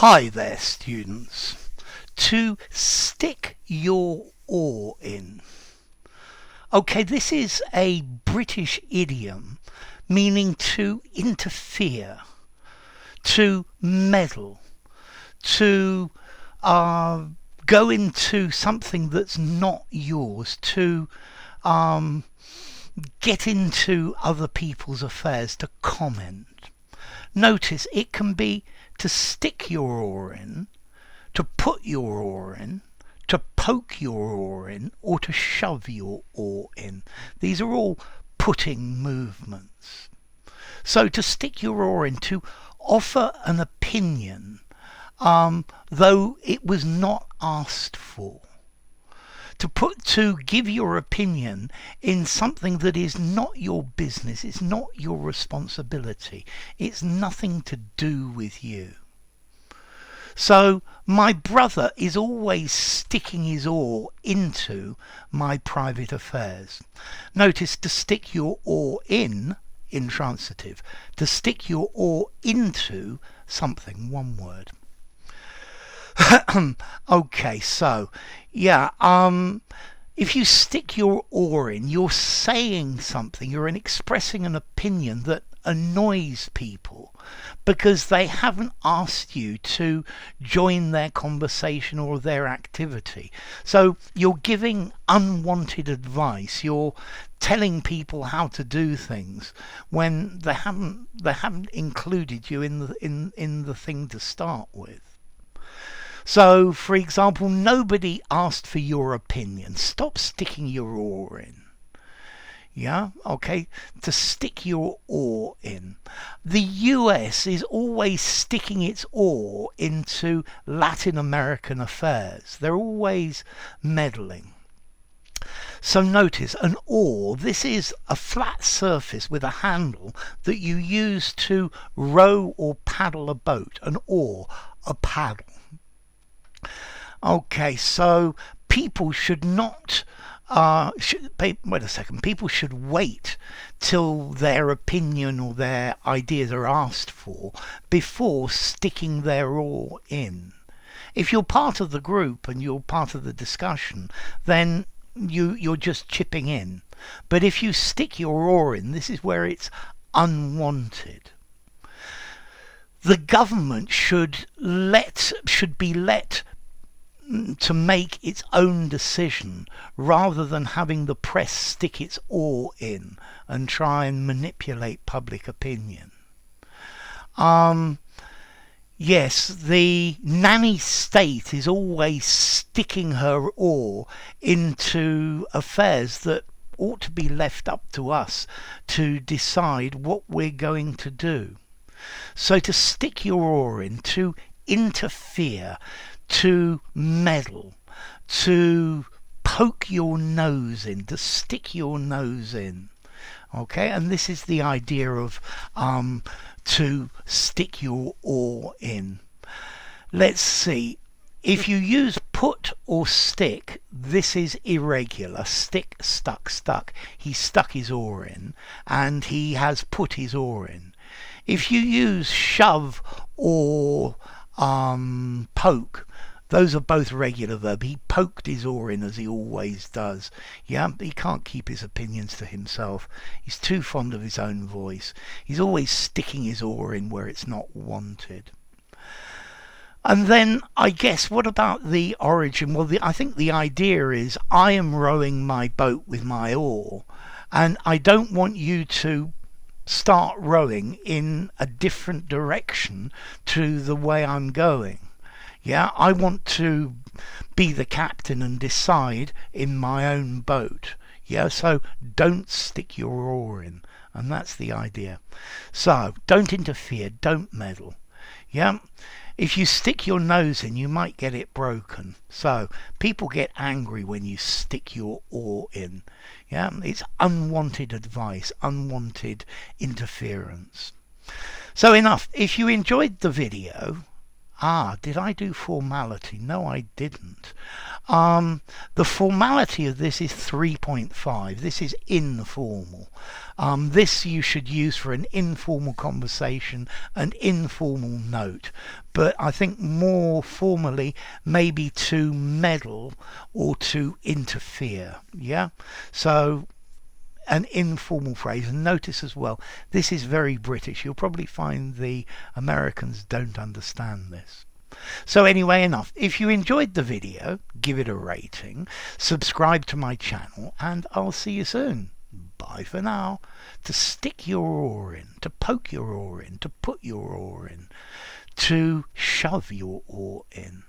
Hi there, students. To stick your oar in. Okay, this is a British idiom meaning to interfere, to meddle, to go into something that's not yours, to get into other people's affairs, to comment. Notice it can be to stick your oar in, to put your oar in, to poke your oar in, or to shove your oar in. These are all putting movements. So to stick your oar in, to offer an opinion, though it was not asked for. To give your opinion in something that is not your business, it's not your responsibility, it's nothing to do with you. So my brother is always sticking his oar into my private affairs. Notice to stick your oar in intransitive, to stick your oar into something, one word. Okay, so yeah, if you stick your oar in, you're saying something, you're expressing an opinion that annoys people because they haven't asked you to join their conversation or their activity. So you're giving unwanted advice, you're telling people how to do things when they haven't included you in the thing to start with. So, for example, nobody asked for your opinion. Stop sticking your oar in. Yeah, okay, to stick your oar in. The US is always sticking its oar into Latin American affairs. They're always meddling. So notice an oar, this is a flat surface with a handle that you use to row or paddle a boat. An oar, a paddle. Okay, so people should not people should wait till their opinion or their ideas are asked for before sticking their oar in. If you're part of the group and you're part of the discussion, then you're just chipping in. But if you stick your oar in, this is where it's unwanted. The government should be let to make its own decision rather than having the press stick its oar in and try and manipulate public opinion. Yes, the nanny state is always sticking her oar into affairs that ought to be left up to us to decide what we're going to do. So to stick your oar in, to interfere, to meddle, to poke your nose in, to stick your nose in. Okay, and this is the idea of to stick your oar in. Let's see. If you use put or stick, this is irregular. Stick, stuck, stuck. He stuck his oar in and he has put his oar in. If you use shove or poke, those are both regular verbs. He poked his oar in as he always does. Yeah, he can't keep his opinions to himself. He's too fond of his own voice. He's always sticking his oar in where it's not wanted. And then, I guess, what about the origin? Well, I think the idea is I am rowing my boat with my oar, and I don't want you to start rowing in a different direction to the way I'm going. Yeah, I want to be the captain and decide in my own boat. Yeah, so don't stick your oar in. And that's the idea. So don't interfere, don't meddle. Yeah, if you stick your nose in, you might get it broken. So people get angry when you stick your oar in. Yeah, it's unwanted advice, unwanted interference. So enough. If you enjoyed the video, Ah, did I do formality? No, I didn't. The formality of this is 3.5. This is informal. This you should use for an informal conversation, an informal note. But I think more formally, maybe to meddle or to interfere. Yeah? So an informal phrase. And notice as well, this is very British. You'll probably find the Americans don't understand this. So anyway, enough. If you enjoyed the video, give it a rating, subscribe to my channel, and I'll see you soon. Bye for now. To stick your oar in, to poke your oar in, to put your oar in, to shove your oar in.